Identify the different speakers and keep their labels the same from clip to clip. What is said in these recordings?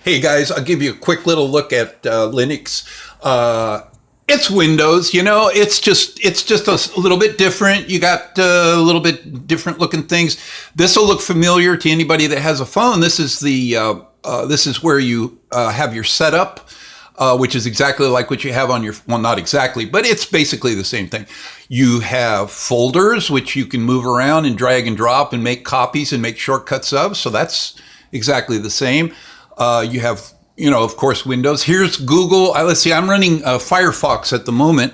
Speaker 1: Hey guys, I'll give you a quick little look at Linux. It's Windows, it's just a little bit different. You got a little bit different looking things. This will look familiar to anybody that has a phone. This is this is where you have your setup, which is exactly like what you have on your, well, not exactly, but it's basically the same thing. You have folders, which you can move around and drag and drop and make copies and make shortcuts of. So that's exactly the same. You have, of course, Windows. Here's Google. Let's see, I'm running Firefox at the moment,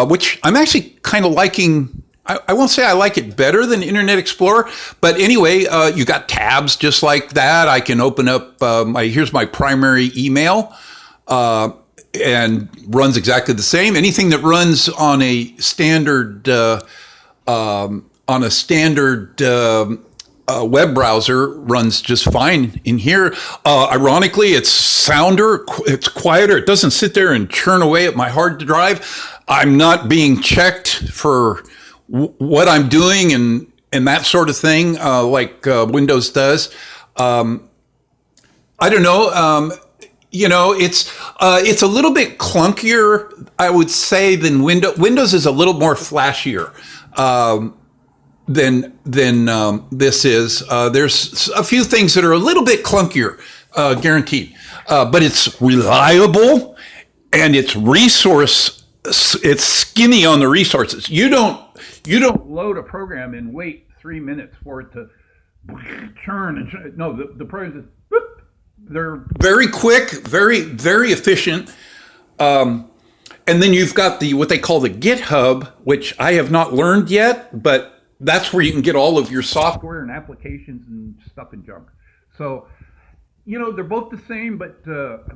Speaker 1: which I'm actually kind of liking. I won't say I like it better than Internet Explorer, but anyway, you got tabs just like that. I can open up here's my primary email, and runs exactly the same. Anything that runs on a standard web browser runs just fine in here. Ironically, it's sounder, it's quieter. It doesn't sit there and churn away at my hard drive. I'm not being checked for what I'm doing and that sort of thing, like Windows does. I don't know. It's a little bit clunkier, I would say, than Windows. Windows is a little more flashier. Than this is. There's a few things that are a little bit clunkier, guaranteed. But it's reliable and it's skinny on the resources. You don't load a program and wait 3 minutes for it to churn and churn. No, the programs, they're very quick, very, very efficient. And then you've got what they call the GitHub, which I have not learned yet, but that's where you can get all of your software and applications and stuff and junk. So, they're both the same, but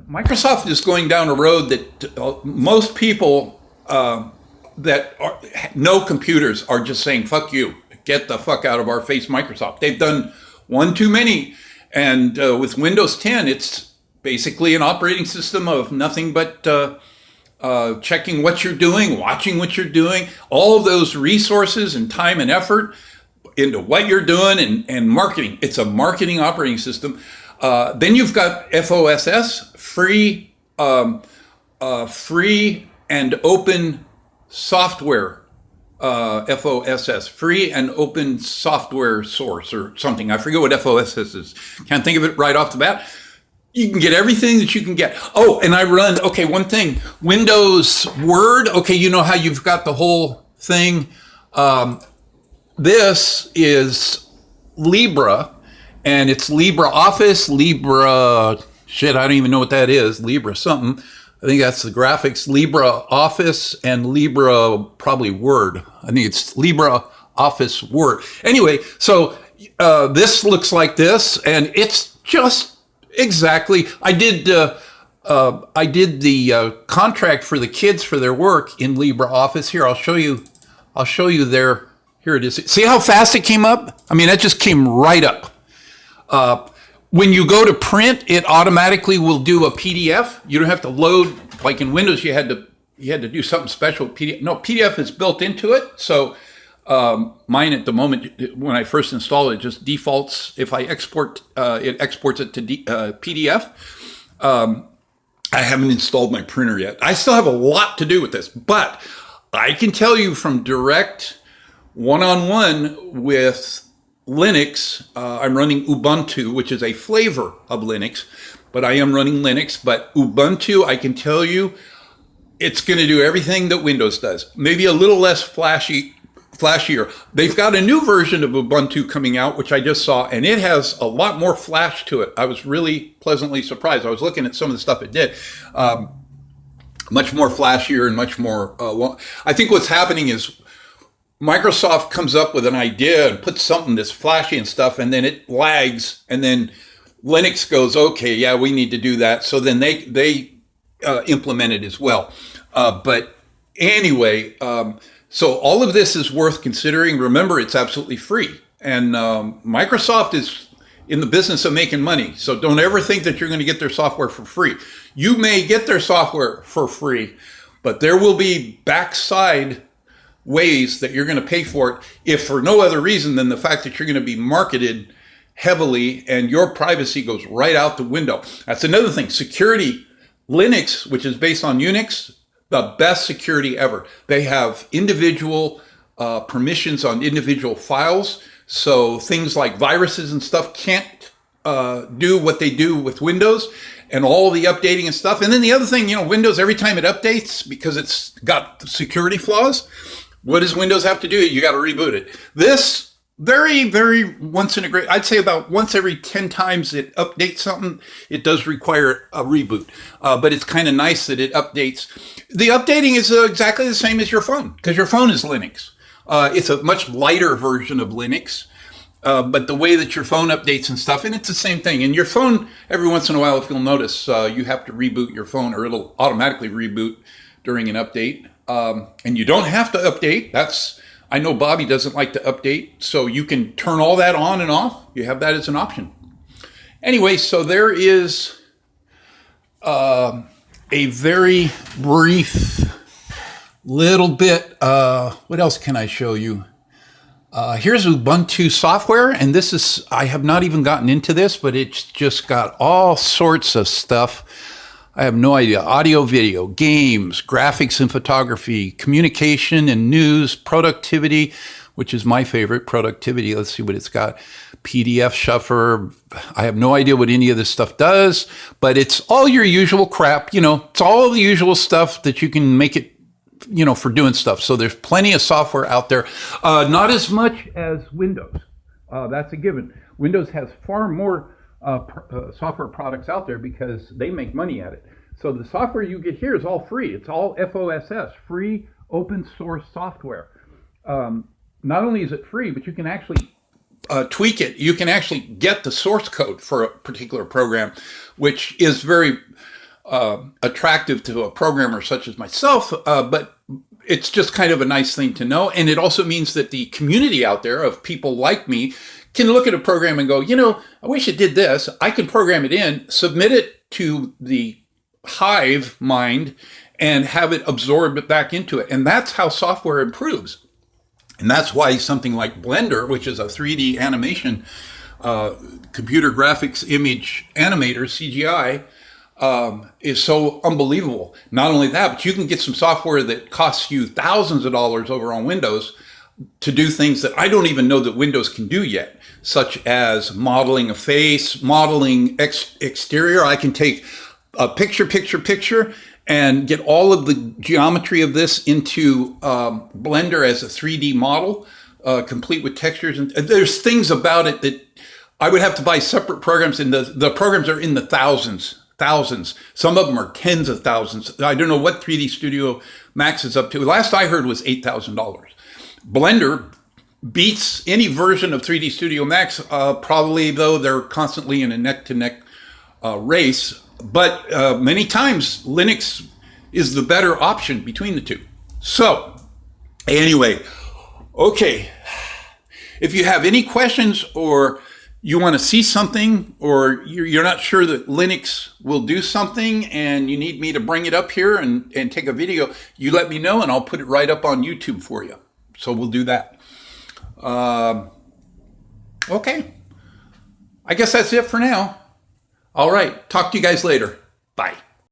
Speaker 1: Microsoft is going down a road that most people that know computers are just saying, fuck you, get the fuck out of our face, Microsoft. They've done one too many. And with Windows 10, it's basically an operating system of nothing but checking what you're doing, watching what you're doing, all of those resources and time and effort into what you're doing and marketing. It's a marketing operating system. Then you've got FOSS, free and open software. FOSS, free and open software source or something. I forget what FOSS is. Can't think of it right off the bat. You can get everything that you can get. Oh, and I run, one thing, Windows Word. Okay, you know how you've got the whole thing. This is Libra, and it's LibreOffice, I don't even know what that is, Libra something. I think that's the graphics, LibreOffice and Libra, probably Word. I think it's LibreOffice Word. Anyway, so this looks like this, and it's just exactly. I did the contract for the kids for their work in LibreOffice. Here, I'll show you there. Here it is. See how fast it came up? I mean, that just came right up. When you go to print, it automatically will do a PDF. You don't have to load, like in Windows, you had to do something special with PDF. No, PDF is built into it. So mine at the moment, when I first install it, just defaults. If I export, it exports it to PDF. I haven't installed my printer yet. I still have a lot to do with this, but I can tell you from direct one-on-one with Linux, I'm running Ubuntu, which is a flavor of Linux, but I am running Linux. But Ubuntu, I can tell you, it's going to do everything that Windows does. Maybe a little less flashier. They've got a new version of Ubuntu coming out, which I just saw, and it has a lot more flash to it. I was really pleasantly surprised. I was looking at some of the stuff it did. Much more flashier and much more I think what's happening is Microsoft comes up with an idea and puts something that's flashy and stuff, and then it lags, and then Linux goes, okay, yeah, we need to do that. So then they implement it as well. But anyway, so all of this is worth considering. Remember, it's absolutely free. And Microsoft is in the business of making money. So don't ever think that you're going to get their software for free. You may get their software for free, but there will be backside ways that you're going to pay for it, if for no other reason than the fact that you're going to be marketed heavily, and your privacy goes right out the window. That's another thing. Security, Linux, which is based on Unix, the best security ever. They have individual permissions on individual files, so things like viruses and stuff can't do what they do with Windows and all the updating and stuff. And then the other thing, Windows, every time it updates, because it's got security flaws, what does Windows have to do? You got to reboot it. This very, very once in a great, I'd say about once every 10 times it updates something, it does require a reboot. But it's kind of nice that it updates. The updating is exactly the same as your phone, because your phone is Linux. It's a much lighter version of Linux. But the way that your phone updates and stuff, and it's the same thing. And your phone, every once in a while, if you'll notice, you have to reboot your phone, or it'll automatically reboot during an update. And you don't have to update. I know Bobby doesn't like to update, so you can turn all that on and off. You have that as an option. Anyway, so there is a very brief little bit. What else can I show you? Here's Ubuntu software, and I have not even gotten into this, but it's just got all sorts of stuff. I have no idea. Audio, video, games, graphics and photography, communication and news, productivity, which is my favorite, productivity. Let's see what it's got. PDF shuffler. I have no idea what any of this stuff does, but it's all your usual crap. It's all the usual stuff that you can make it, for doing stuff. So there's plenty of software out there. Not as much as Windows. That's a given. Windows has far more software products out there because they make money at it. So the software you get here is all free. It's all FOSS, free open source software. Not only is it free, but you can actually tweak it. You can actually get the source code for a particular program, which is very attractive to a programmer such as myself, but it's just kind of a nice thing to know. And it also means that the community out there of people like me can look at a program and go, I wish it did this. I can program it in, submit it to the hive mind, and have it absorbed back into it. And that's how software improves. And that's why something like Blender, which is a 3D animation, computer graphics image animator, CGI, is so unbelievable. Not only that, but you can get some software that costs you thousands of dollars over on Windows to do things that I don't even know that Windows can do yet, such as modeling a face, modeling exterior. I can take a picture, and get all of the geometry of this into Blender as a 3D model, complete with textures. And there's things about it that I would have to buy separate programs, and the programs are in the thousands. Some of them are tens of thousands. I don't know what 3D Studio Max is up to. Last I heard was $8,000. Blender beats any version of 3D Studio Max, probably, though they're constantly in a neck-to-neck race. But many times, Linux is the better option between the two. So, anyway, okay. If you have any questions, or you want to see something, or you're not sure that Linux will do something and you need me to bring it up here and take a video, you let me know and I'll put it right up on YouTube for you. So we'll do that. Okay. I guess that's it for now. All right. Talk to you guys later. Bye.